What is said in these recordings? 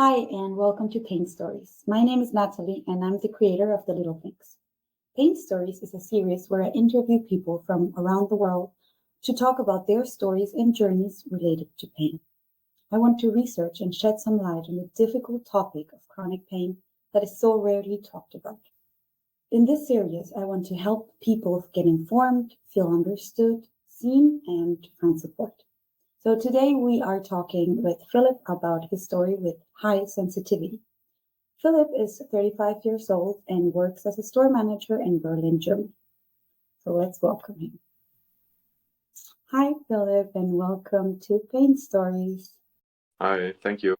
Hi, and welcome to Pain Stories. My name is Natalie, and I'm the creator of The Little Things. Pain Stories is a series where I interview people from around the world to talk about their stories and journeys related to pain. I want to research and shed some light on the difficult topic of chronic pain that is so rarely talked about. In this series, I want to help people get informed, feel understood, seen, and find support. So today we are talking with Philipp about his story with high sensitivity. Philipp is 35 years old and works as a store manager in Berlin, Germany. So let's welcome him. Hi, Philipp, and welcome to Pain Stories. Hi, thank you.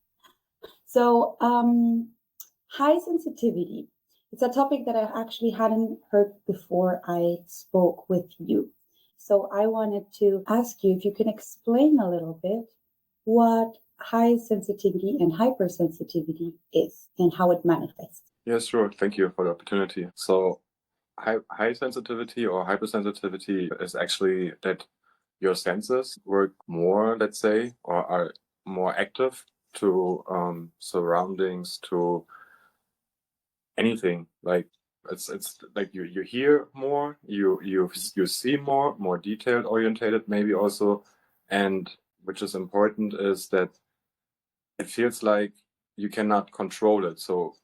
So, high sensitivity. It's a topic that I actually hadn't heard before I spoke with you. So I wanted to ask you if you can explain a little bit what high sensitivity and hypersensitivity is and how it manifests. Yes, sure. Thank you for the opportunity. So, high sensitivity or hypersensitivity is actually that your senses work more, let's say, or are more active to surroundings, to anything. Like it's like you hear more, you see more detailed orientated maybe also, and which is important is that it feels like you cannot control it. So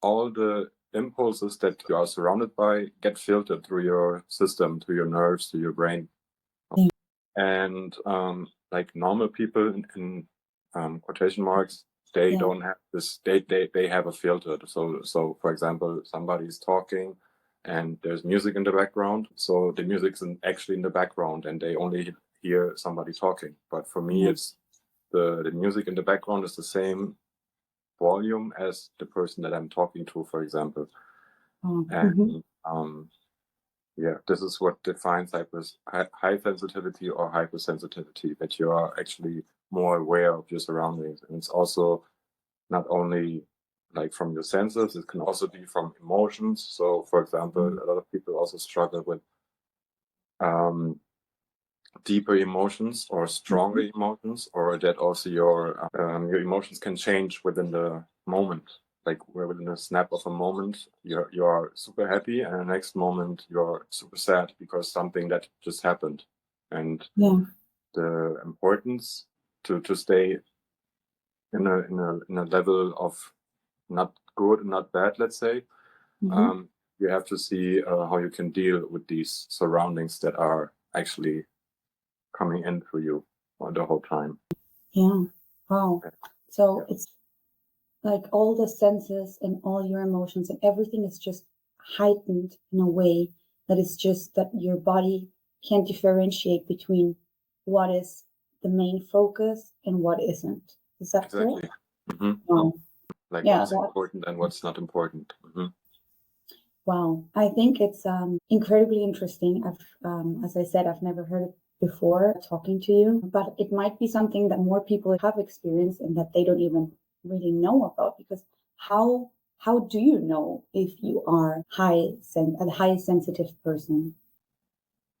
all the impulses that you are surrounded by get filtered through your system, to your nerves, to your brain. Yeah. And like normal people in quotation marks, they Yeah. don't have this. They have a filter. So for example, somebody's talking, and there's music in the background. So the music's actually in the background, and they only hear somebody talking. But for me, Yeah. it's the music in the background is the same volume as the person that I'm talking to, for example. Mhm. And yeah, this is what defines high sensitivity or hypersensitivity, that you are actually more aware of your surroundings. And it's also not only like from your senses, it can also be from emotions. So for example, a lot of people also struggle with deeper emotions or stronger emotions, or that also your emotions can change within the moment. Like within a snap of a moment, you are super happy, and the next moment you're super sad because something that just happened. And Yeah. the importance to stay in a level of not good and not bad, let's say, you have to see how you can deal with these surroundings that are actually coming in for you the whole time. Yeah. Wow. So Yeah. it's like all the senses and all your emotions and everything is just heightened in a way that is just that your body can't differentiate between what is the main focus and what isn't. Is that Exactly. correct? hmm Wow. Like Yeah. what's important and what's not important. Wow. I think it's incredibly interesting. As I said, I've never heard it before talking to you, but it might be something that more people have experienced and that they don't even really know about, because how do you know if you are a high sensitive person?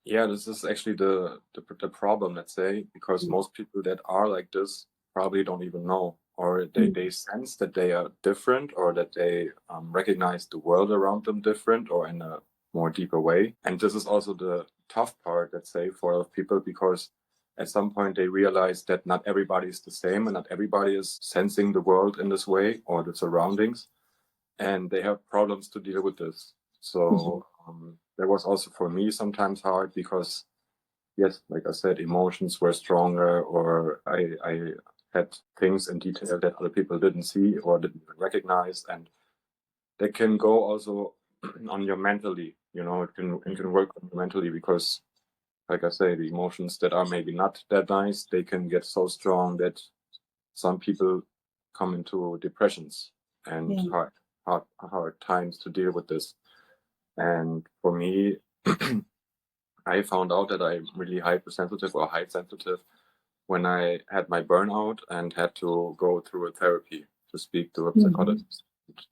Yeah, this is actually the problem, let's say, because most people that are like this probably don't even know, or they sense that they are different, or that they recognize the world around them different or in a more deeper way. And this is also the tough part, let's say, for a lot of people, because at some point they realize that not everybody is the same and not everybody is sensing the world in this way or the surroundings, and they have problems to deal with this. So that was also for me sometimes hard, because yes, like I said, emotions were stronger, or I had things in detail that other people didn't see or didn't recognize, and that can go also on your mentally. It can work on you mentally, because like I say, the emotions that are maybe not that nice, they can get so strong that some people come into depressions and Yeah. hard times to deal with this. And for me, I found out that I'm really hypersensitive or high sensitive when I had my burnout and had to go through a therapy to speak to a psychologist.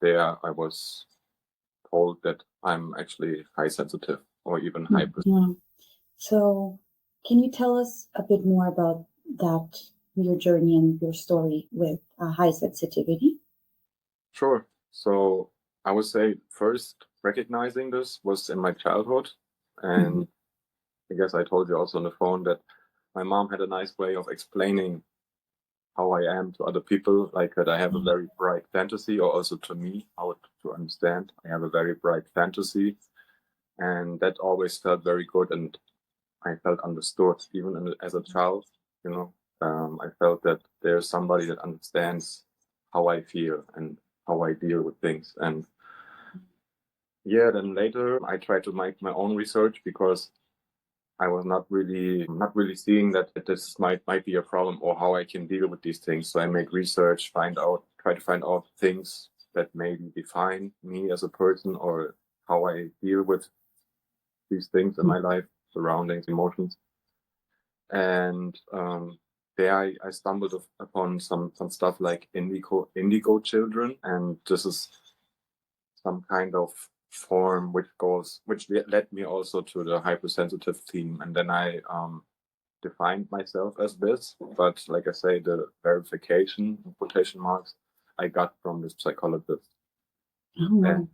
There I was told that I'm actually high sensitive or even hyper. Yeah. So can you tell us a bit more about that, your journey and your story with high sensitivity? Sure. So I would say first recognizing this was in my childhood. And I guess I told you also on the phone that my mom had a nice way of explaining how I am to other people, like that I have a very bright fantasy, or also to me, how to understand. I have a very bright fantasy, and that always felt very good, and I felt understood, even as a child. You know, I felt that there's somebody that understands how I feel and how I deal with things. And yeah, then later I tried to make my own research because I was not really seeing that this might be a problem or how I can deal with these things. So I made research, try to find out things that maybe define me as a person or how I deal with these things in my life, surroundings, emotions. And there I stumbled upon some stuff like indigo children, and this is some kind of form which led me also to the hypersensitive theme. And then I defined myself as this, but like I say, the verification, in quotation marks, I got from this psychologist. Oh, wow.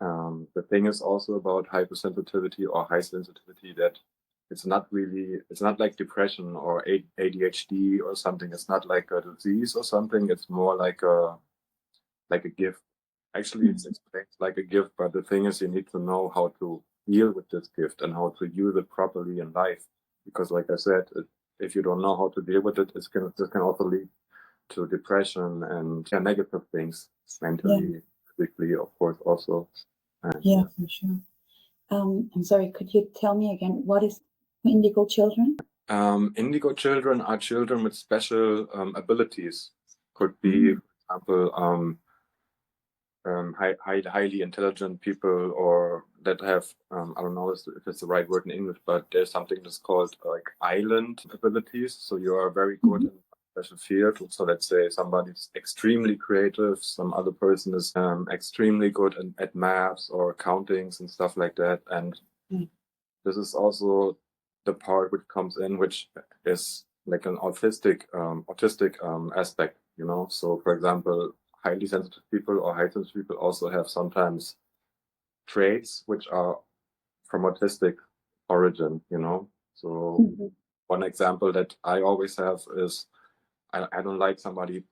And the thing is also about hypersensitivity or high sensitivity that it's not like depression or ADHD or something. It's not like a disease or something. It's more like a gift. Actually, it's explained like a gift, but the thing is, you need to know how to deal with this gift and how to use it properly in life. Because, like I said, if you don't know how to deal with it, this can also lead to depression and negative things mentally, physically, of course, also. And, Yeah, for sure. I'm sorry, could you tell me again, what is indigo children? Indigo children are children with special abilities. Could be, for example, highly intelligent people, or that have I don't know if it's the right word in English, but there's something that's called like island abilities. So you are very good in a special field. So let's say somebody's extremely creative, some other person is extremely good at maths or countings and stuff like that. And this is also the part which comes in, which is like an autistic aspect, you know. So for example, highly sensitive people or high sensitive people also have sometimes traits which are from autistic origin, you know. So one example that I always have is I don't like somebody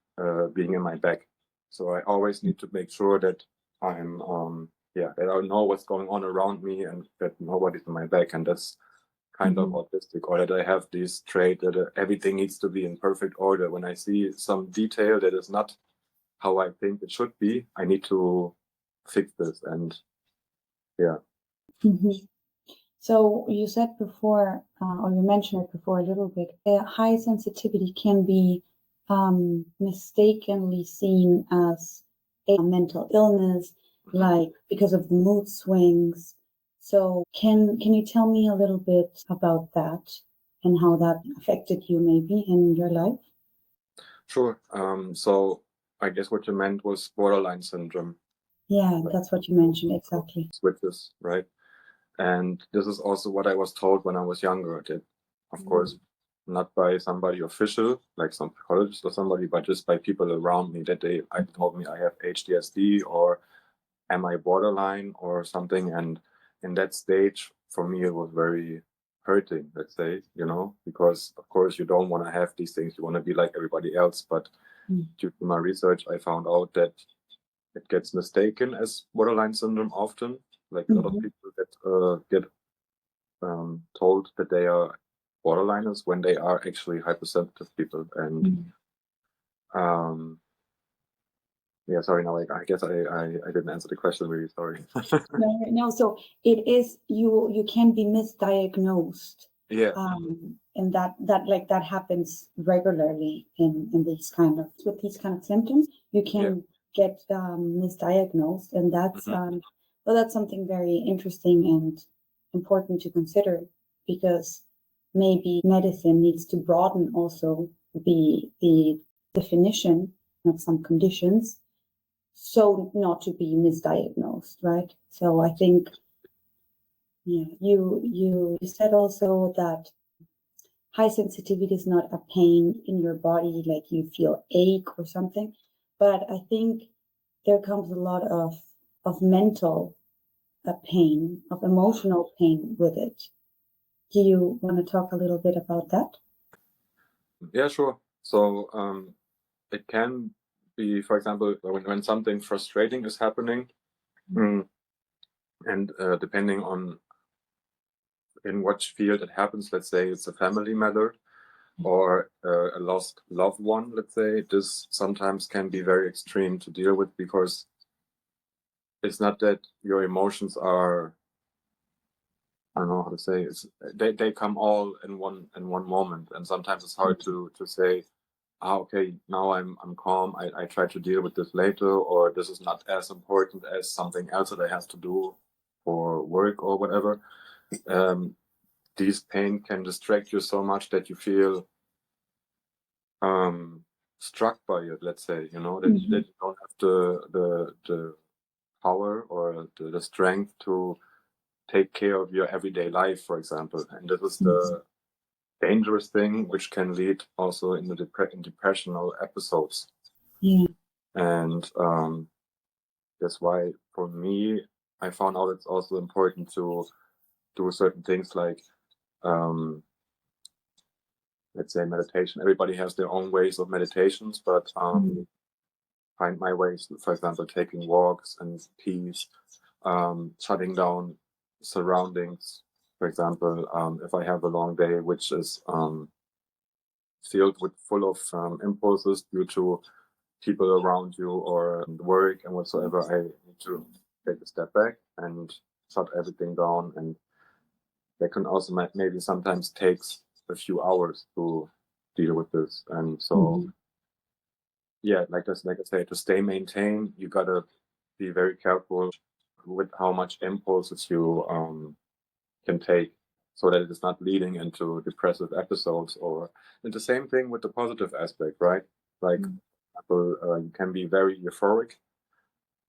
being in my back. So I always need to make sure that I'm that I know what's going on around me and that nobody's in my back, and that's kind of autistic. Or that I have this trait that everything needs to be in perfect order. When I see some detail that is not how I think it should be, I need to fix this. And yeah. So you said before, or you mentioned it before a little bit, high sensitivity can be mistakenly seen as a mental illness, like because of the mood swings. So can you tell me a little bit about that and how that affected you maybe in your life? Sure. So I guess what you meant was borderline syndrome. Yeah, that's what you mentioned, exactly. Switches, right? And this is also what I was told when I was younger. That, of course, not by somebody official, like some psychologist or somebody, but just by people around me, that I told me I have HDSD or am I borderline or something. And in that stage, for me, it was very hurting, let's say, you know, because of course you don't want to have these things. You want to be like everybody else. But due to my research, I found out that it gets mistaken as borderline syndrome often. Like a lot of people that get told that they are borderliners when they are actually hypersensitive people. And yeah, sorry, no, I guess I didn't answer the question really, sorry. No, so it is you can be misdiagnosed. Yeah. And that happens regularly in these kind of with these kind of symptoms. You can get misdiagnosed, and that's that's something very interesting and important to consider, because maybe medicine needs to broaden also the definition of some conditions, so not to be misdiagnosed, right? So I think, you said also that high sensitivity is not a pain in your body, like you feel ache or something, but I think there comes a lot of mental pain, of emotional pain with it. Do you want to talk a little bit about that? Yeah, sure. So it can be, for example, when something frustrating is happening, and depending on in which field it happens, let's say it's a family matter or a lost loved one, let's say, this sometimes can be very extreme to deal with, because it's not that your emotions are, I don't know how to say, they come all in one moment, and sometimes it's hard to say, okay, now I'm calm, I try to deal with this later, or this is not as important as something else that I have to do for work or whatever. These pain can distract you so much that you feel struck by it, let's say, that, that you don't have the power or the strength to take care of your everyday life, for example. And this is the dangerous thing, which can lead also in the depressional episodes. Yeah. And that's why, for me, I found out it's also important to do certain things like, let's say, meditation. Everybody has their own ways of meditations, but find my ways, for example, taking walks and peace, shutting down surroundings. For example, if I have a long day, which is filled with full of impulses due to people around you or work and whatsoever, I need to take a step back and shut everything down. And that can also maybe sometimes takes a few hours to deal with this. And so, yeah, like I say, to stay maintained, you gotta be very careful with how much impulses you can take, so that it is not leading into depressive episodes. Or and the same thing with the positive aspect, right? Like, you can be very euphoric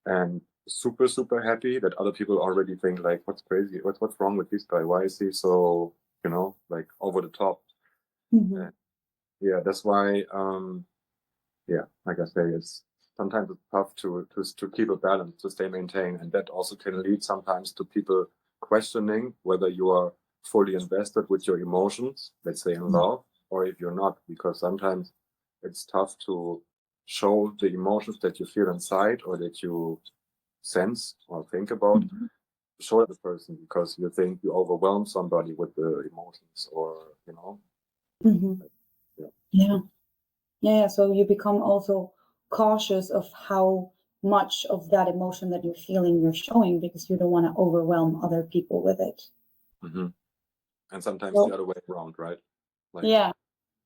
and super, super happy that other people already think like, what's crazy? What's wrong with this guy? Why is he so, like over the top? Yeah, that's why, yeah, like I say, it's sometimes it's tough to keep a balance, to stay maintained. And that also can lead sometimes to people questioning whether you are fully invested with your emotions, let's say in love, or if you're not, because sometimes it's tough to show the emotions that you feel inside or that you sense or think about, show the person, because you think you overwhelm somebody with the emotions, or Yeah, so you become also cautious of how much of that emotion that you're feeling you're showing, because you don't want to overwhelm other people with it. And sometimes the other way around, right? Like, yeah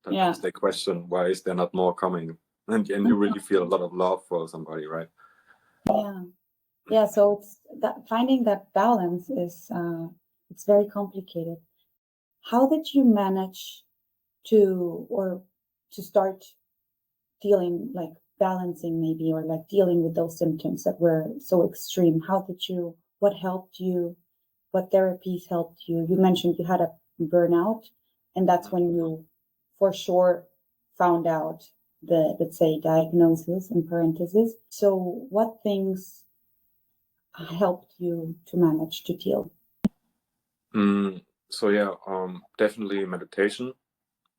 sometimes they question, why is there not more coming? And you really feel a lot of love for somebody, right? Yeah, so it's that finding that balance is it's very complicated. How did you manage to start dealing, like balancing maybe, or like dealing with those symptoms that were so extreme? What helped you? What therapies helped you? You mentioned you had a burnout, and that's when you for sure found out the, let's say, diagnosis in parentheses. So what things helped you to manage to deal? So yeah, definitely meditation.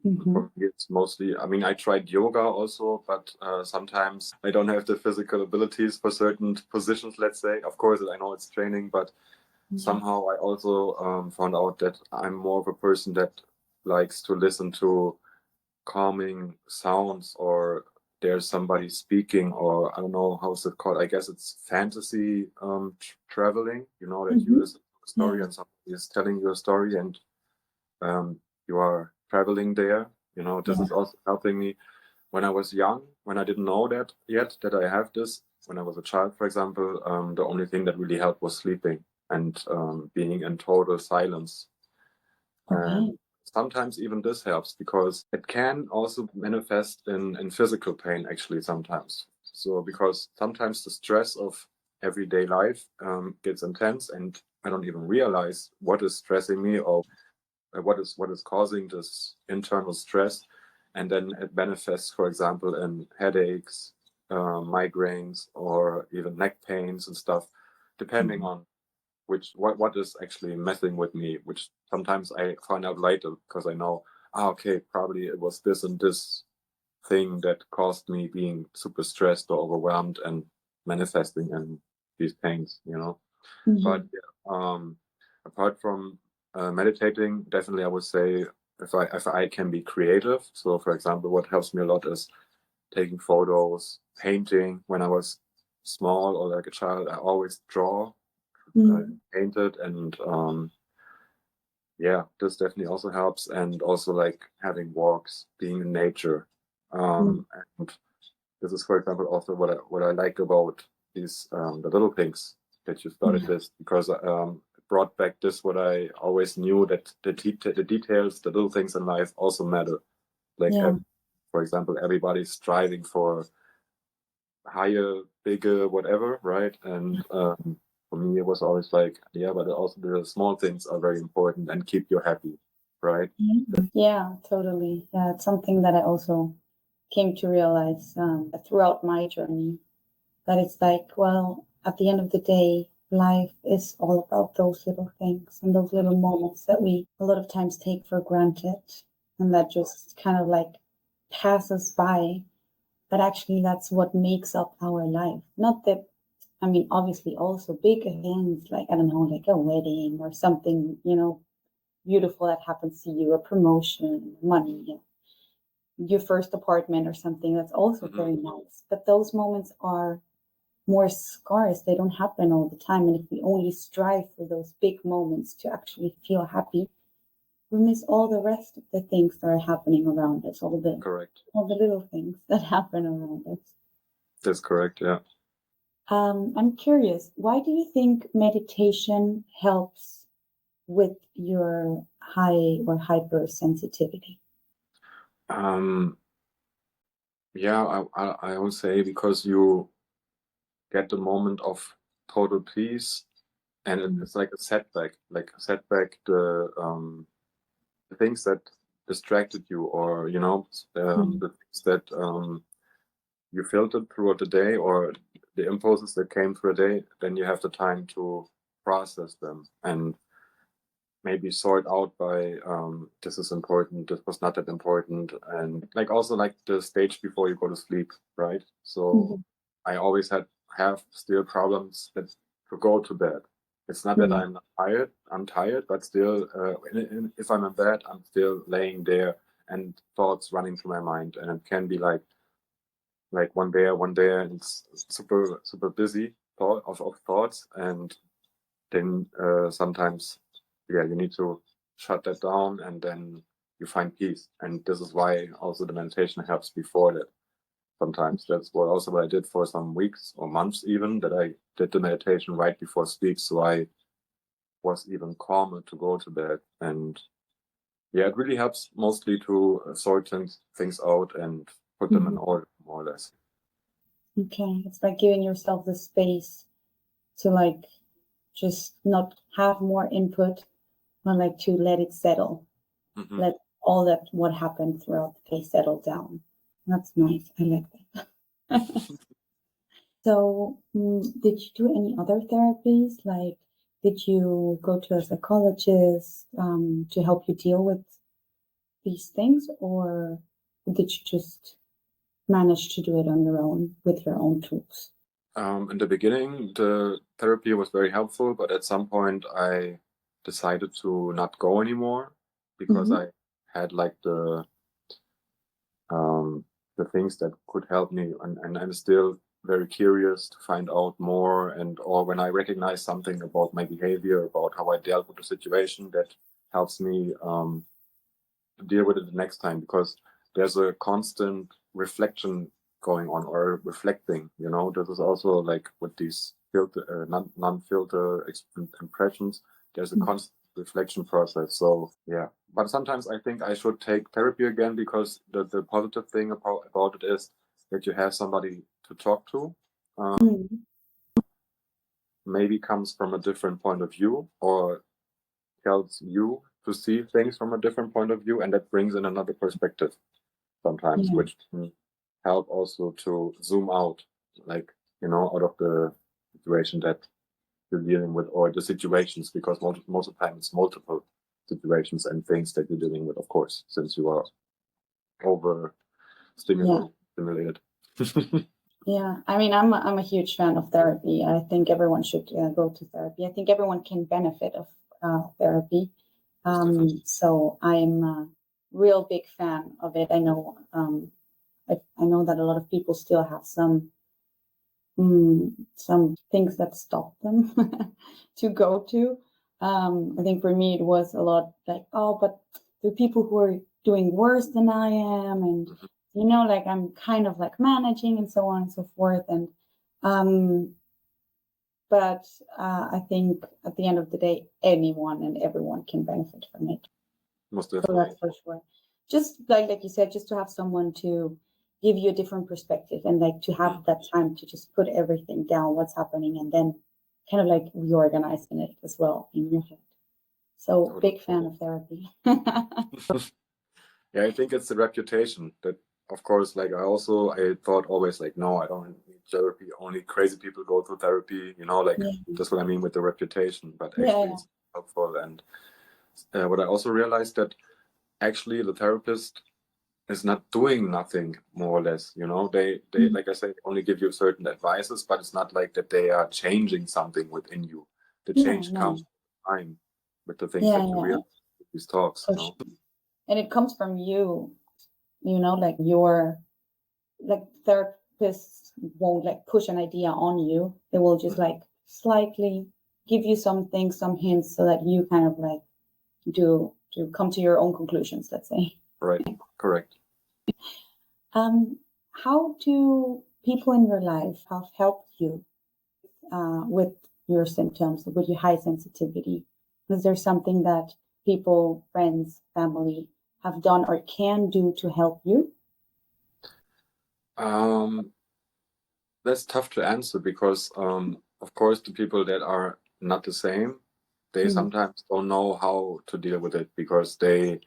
For me, it's mostly, I mean, I tried yoga also, but sometimes I don't have the physical abilities for certain positions, let's say. Of course, I know it's training, but somehow I also found out that I'm more of a person that likes to listen to calming sounds, or there's somebody speaking, or I don't know, how's it called? I guess it's fantasy traveling, that you listen to a story and somebody is telling you a story, and you are traveling there. This is also helping me. When I was young, when I didn't know that yet, that I have this, when I was a child, for example, the only thing that really helped was sleeping and being in total silence. And sometimes even this helps, because it can also manifest in physical pain, actually, sometimes. So, because sometimes the stress of everyday life gets intense, and I don't even realize what is stressing me, or what is causing this internal stress, and then it manifests, for example, in headaches, migraines or even neck pains and stuff, depending on what is actually messing with me, which sometimes I find out later because I know, okay, probably it was this and this thing that caused me being super stressed or overwhelmed and manifesting in these pains, you know. But apart from meditating, definitely I would say if I can be creative. So for example, what helps me a lot is taking photos, painting. When I was small or like a child, I always draw, painted, and yeah, this definitely also helps. And also like having walks, being in nature. And this is, for example, also what I like about these the little things that you started this, because it brought back this what I always knew, that the details, the little things in life also matter. Like for example, everybody's striving for higher, bigger, whatever, right? And for me, it was always like, yeah, but also the small things are very important and keep you happy, right? Yeah, totally. Yeah, it's something that I also came to realize throughout my journey, that it's like, well, at the end of the day, life is all about those little things and those little moments that we a lot of times take for granted and that just kind of like pass us by. But actually, that's what makes up our life. Not that, I mean, obviously, also big events like, I don't know, like a wedding or something, beautiful that happens to you, a promotion, money, your first apartment or something. That's also very nice. But those moments are more scarce. They don't happen all the time. And if we only strive for those big moments to actually feel happy, we miss all the rest of the things that are happening around us, all the little things that happen around us. That's correct, yeah. I'm curious, why do you think meditation helps with your high or hypersensitivity? Yeah, I would say because you get the moment of total peace, and it's like a setback, the things that distracted you, or the things that you filtered throughout the day, or the impulses that came through the day. Then you have the time to process them and maybe sort out by this is important, this was not that important, and like also like the stage before you go to sleep, right? So I always have still problems to go to bed. It's not that I'm not tired, I'm tired, but still if I'm in bed, I'm still laying there and thoughts running through my mind, and it can be like one day and it's super busy of thoughts, and then sometimes you need to shut that down, and then you find peace. And this is why also the meditation helps before that. Sometimes that's what I did for some weeks or months, even, that I did the meditation right before sleep, so I was even calmer to go to bed. And yeah, it really helps mostly to sort things out and put them in order, more or less. Okay, it's like giving yourself the space to like just not have more input, but like to let it settle. Let all that what happened throughout the day settle down. That's nice. I like that. So, did you do any other therapies? Like, did you go to a psychologist to help you deal with these things, or did you just manage to do it on your own with your own tools? In the beginning, the therapy was very helpful, but at some point I decided to not go anymore because I had like the things that could help me, and I'm still very curious to find out more, and or when I recognize something about my behavior, about how I dealt with the situation, that helps me deal with it the next time, because there's a constant reflection going on, or reflecting, this is also like with these filter non-filter impressions, there's a constant reflection process. So yeah, but sometimes I think I should take therapy again, because the positive thing about it is that you have somebody to talk to, maybe comes from a different point of view, or tells you to see things from a different point of view, and that brings in another perspective sometimes, which help also to zoom out, like, out of the situation that you're dealing with, or the situations, because most of the time it's multiple situations and things that you're dealing with, of course, since you are over stimulated. Yeah, I mean, I'm a huge fan of therapy. I think everyone should go to therapy. I think everyone can benefit of therapy. So I'm a real big fan of it. I know I know that a lot of people still have some things that stop them to go to. I think for me it was a lot like, oh, but there are people who are doing worse than I am, and like I'm kind of like managing and so on and so forth. And but I think at the end of the day, anyone and everyone can benefit from it. Most So definitely. that's for sure. Just like you said, just to have someone to give you a different perspective, and like to have that time to just put everything down, what's happening, and then kind of like reorganizing it as well in your head. So Totally. big fan of therapy. Yeah, I think it's the reputation that, of course, like I thought always like, no, I don't need therapy. Only crazy people go to therapy, like that's what I mean with the reputation. But actually it's helpful. And what I also realized that actually the therapist is not doing nothing, more or less. They like I said, only give you certain advices, but it's not like that they are changing something within you. The change comes with time, with the things that you realize with these talks. And it comes from you, like your therapists won't like push an idea on you. They will just like slightly give you some hints so that you kind of like do come to your own conclusions, let's say. Right. Correct. How do people in your life have helped you with your symptoms, with your high sensitivity? Is there something that people, friends, family have done or can do to help you? That's tough to answer because, of course, the people that are not the same, they sometimes don't know how to deal with it because they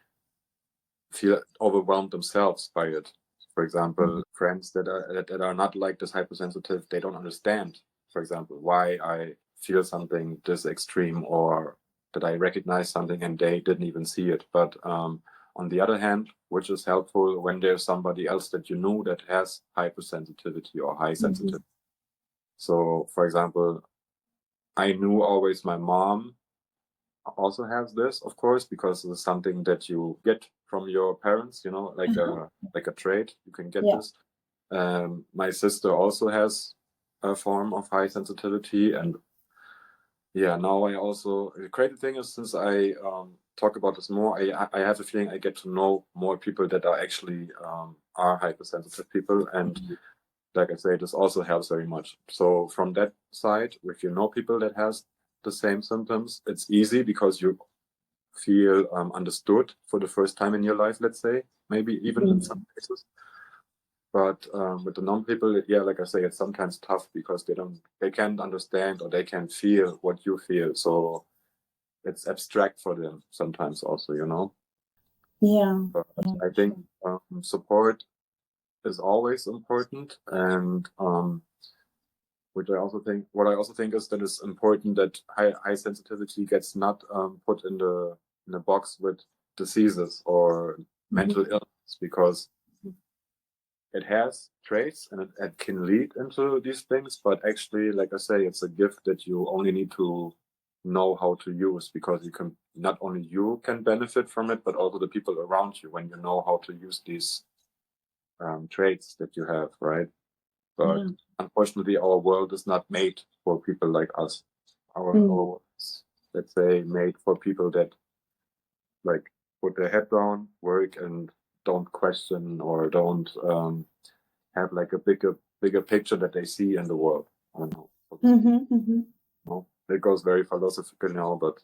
feel overwhelmed themselves by it. For example, friends that are not like this hypersensitive, they don't understand, for example, why I feel something this extreme, or that I recognize something and they didn't even see it. But on the other hand, which is helpful when there's somebody else that you know that has hypersensitivity or high sensitivity. So, for example, I knew always my mom also has this, of course, because it's something that you get from your parents, like a trait. You can get this. My sister also has a form of high sensitivity, and now the crazy thing is, since I talk about this more, I have a feeling I get to know more people that are actually are hypersensitive people, and like I say, this also helps very much. So from that side, if you know people that has the same symptoms, it's easy because you feel understood for the first time in your life, let's say, maybe even in some cases. But with the non-people, like I say, it's sometimes tough because they can't understand or they can't feel what you feel. So it's abstract for them sometimes also, But I think support is always important, and what I also think is that it's important that high sensitivity gets not put in a box with diseases or mental illness, because it has traits and it can lead into these things. But actually, like I say, it's a gift that you only need to know how to use, because not only you can benefit from it, but also the people around you when you know how to use these traits that you have, right? But unfortunately, our world is not made for people like us. Our world is, let's say, made for people that like put their head down, work, and don't question or don't have like a bigger picture that they see in the world. I don't know. Well, it goes very philosophical now, but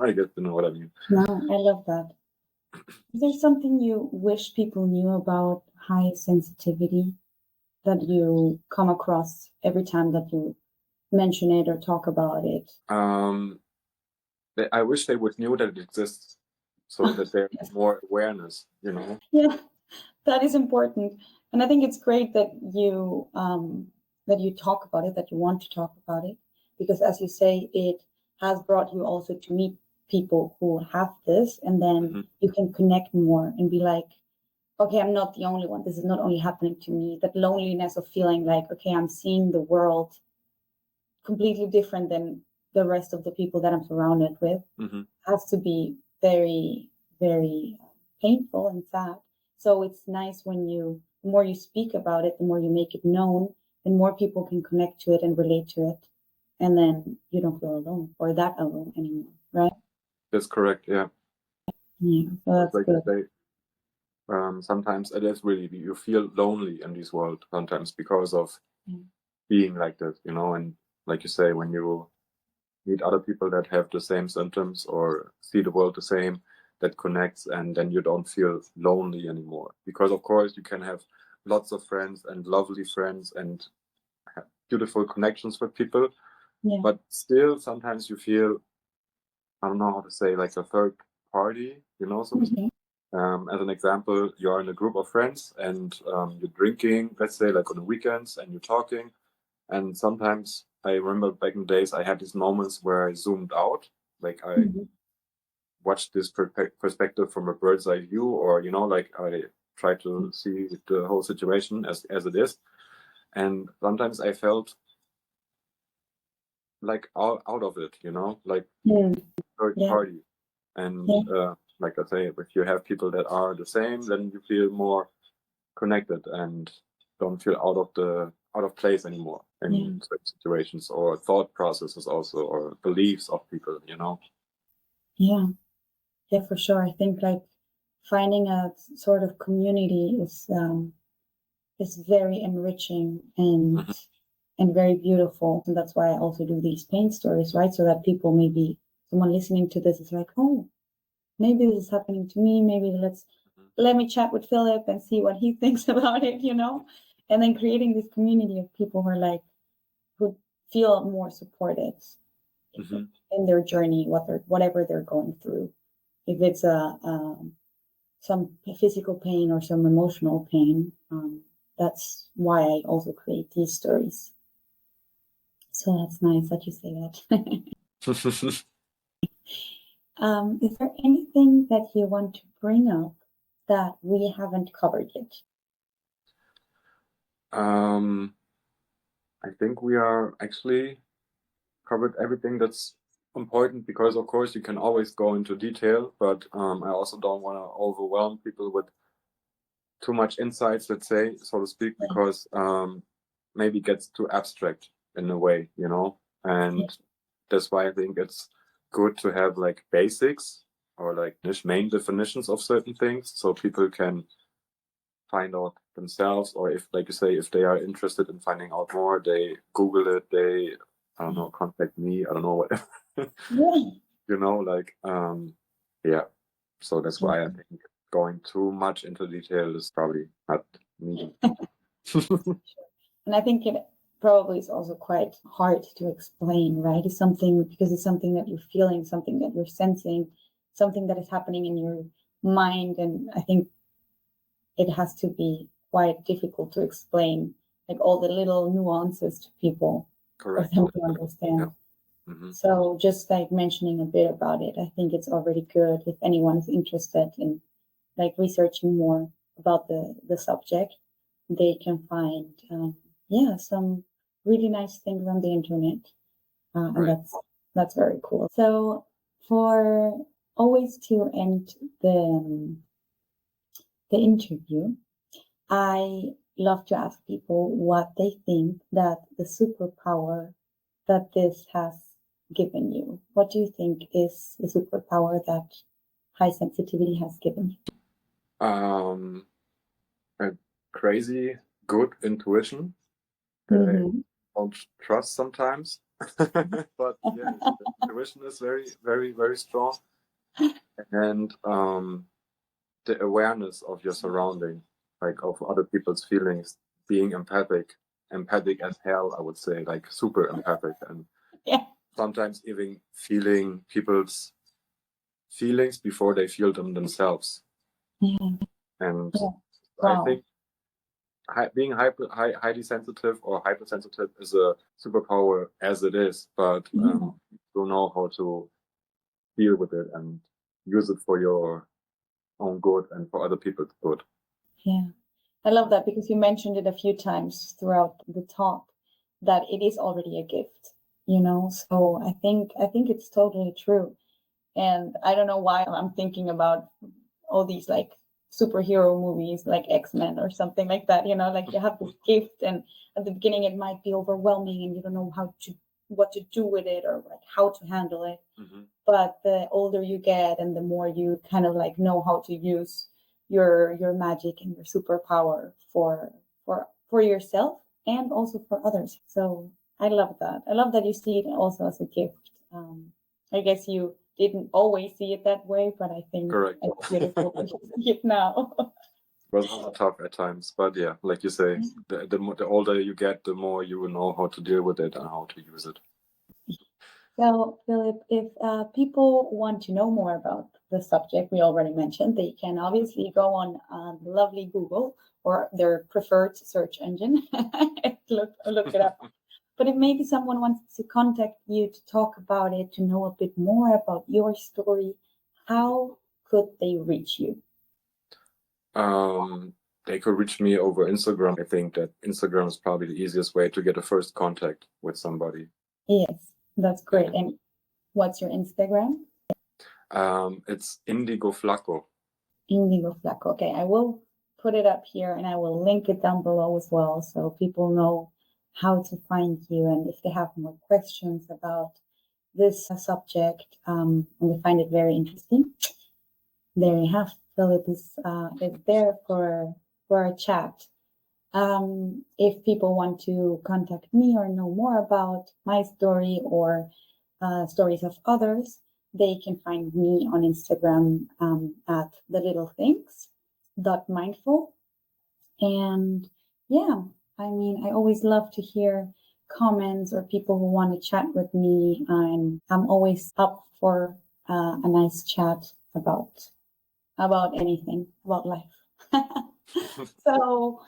I guess you know what I mean. No, I love that. Is there something you wish people knew about high sensitivity that you come across every time that you mention it or talk about it? I wish they would knew that it exists, so that there's more awareness, Yeah, That is important. And I think it's great that you talk about it, that you want to talk about it, because as you say, it has brought you also to meet people who have this, and then you can connect more and be like, okay, I'm not the only one. This is not only happening to me. That loneliness of feeling like, okay, I'm seeing the world completely different than the rest of the people that I'm surrounded with has to be very, very painful and sad. So it's nice when the more you speak about it, the more you make it known, the more people can connect to it and relate to it. And then you don't feel alone or that alone anymore, right? That's correct. Yeah. Yeah. So that's like good. you say, sometimes it is really, you feel lonely in this world sometimes because of being like this, and like you say, when you meet other people that have the same symptoms or see the world the same, that connects, and then you don't feel lonely anymore. Because of course you can have lots of friends and lovely friends and have beautiful connections with people, but still sometimes you feel, I don't know how to say, like a third party, so to speak. As an example, you're in a group of friends and you're drinking, let's say, like on the weekends, and you're talking. And sometimes I remember back in the days, I had these moments where I zoomed out, like I watched this perspective from a bird's eye view, or, like I try to see the whole situation as it is. And sometimes I felt like out of it, like third party. And like I say, if you have people that are the same, then you feel more connected and don't feel out of place anymore in certain situations, or thought processes also, or beliefs of people, Yeah, for sure. I think like finding a sort of community is very enriching and very beautiful. And that's why I also do these pain stories, right? So that people, maybe someone listening to this is like, oh, maybe this is happening to me. Maybe let me chat with Philip and see what he thinks about it, and then creating this community of people who feel more supported in their journey, whatever they're going through. If it's some physical pain or some emotional pain, that's why I also create these stories. So that's nice that you say that. Is there anything that you want to bring up that we haven't covered yet? I think we are actually covered everything that's important, because of course you can always go into detail, but I also don't want to overwhelm people with too much insights, let's say, so to speak, because maybe it gets too abstract in a way, and that's why I think it's good to have like basics, or like main definitions of certain things, so people can find out themselves, or if, like you say, if they are interested in finding out more, they Google it, they, I don't know, contact me, I don't know, whatever. Yeah. So that's why I think going too much into detail is probably not needed. And I think it probably is also quite hard to explain, right? It's something that you're feeling, something that you're sensing, something that is happening in your mind. And I think it has to be quite difficult to explain, like all the little nuances to people for them to understand. So just like mentioning a bit about it, I think it's already good if anyone is interested in like researching more about the subject. They can find some really nice things on the internet, and that's very cool. So for always to end the interview, I love to ask people what they think that the superpower that this has given you. What do you think is the superpower that high sensitivity has given you? A crazy good intuition that I don't trust sometimes, but yeah, the intuition is very, very, very strong, and the awareness of your surrounding, like of other people's feelings, being empathic as hell, I would say, like super empathic, and sometimes even feeling people's feelings before they feel them themselves. And I Wow. think being highly sensitive or hypersensitive is a superpower as it is, but Yeah. you know how to deal with it and use it for your own good and for other people's good. Yeah. I love that because you mentioned it a few times throughout the talk that it is already a gift, you know? So I think it's totally true. And I don't know why I'm thinking about all these like superhero movies like X-Men or something like that, you know, like you have this gift and at the beginning it might be overwhelming and you don't know what to do with it or like how to handle it. Mm-hmm. But the older you get and the more you kind of like know how to use your magic and your superpower for yourself and also for others. So I love that. I love that you see it also as a gift. I guess you didn't always see it that way, but I think Correct. it's beautiful that you see it now. It was also tough at times, but yeah, like you say, the older you get, the more you will know how to deal with it and how to use it. So, Philip, if people want to know more about the subject we already mentioned, they can obviously go on lovely Google or their preferred search engine and look it up. But if maybe someone wants to contact you to talk about it, to know a bit more about your story, how could they reach you? They could reach me over Instagram. I think that Instagram is probably the easiest way to get a first contact with somebody. Yes, that's great. And what's your Instagram? It's Indigo Flaco. Indigo Flaco. Okay, I will put it up here and I will link it down below as well so people know how to find you and if they have more questions about this subject and they find it very interesting. There you have Philip is there for a chat. If people want to contact me or know more about my story or stories of others, they can find me on Instagram at thelittlethings.mindful. And yeah, I mean, I always love to hear comments or people who want to chat with me. And I'm always up for a nice chat about anything, about life. So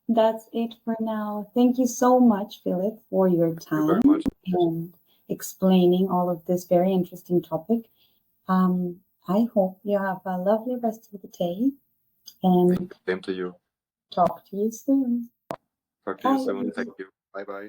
that's it for now. Thank you so much, Philip, for your time and explaining all of this very interesting topic. I hope you have a lovely rest of the day and Same to you. talk to you soon. Talk to you soon. Thank you. Bye bye.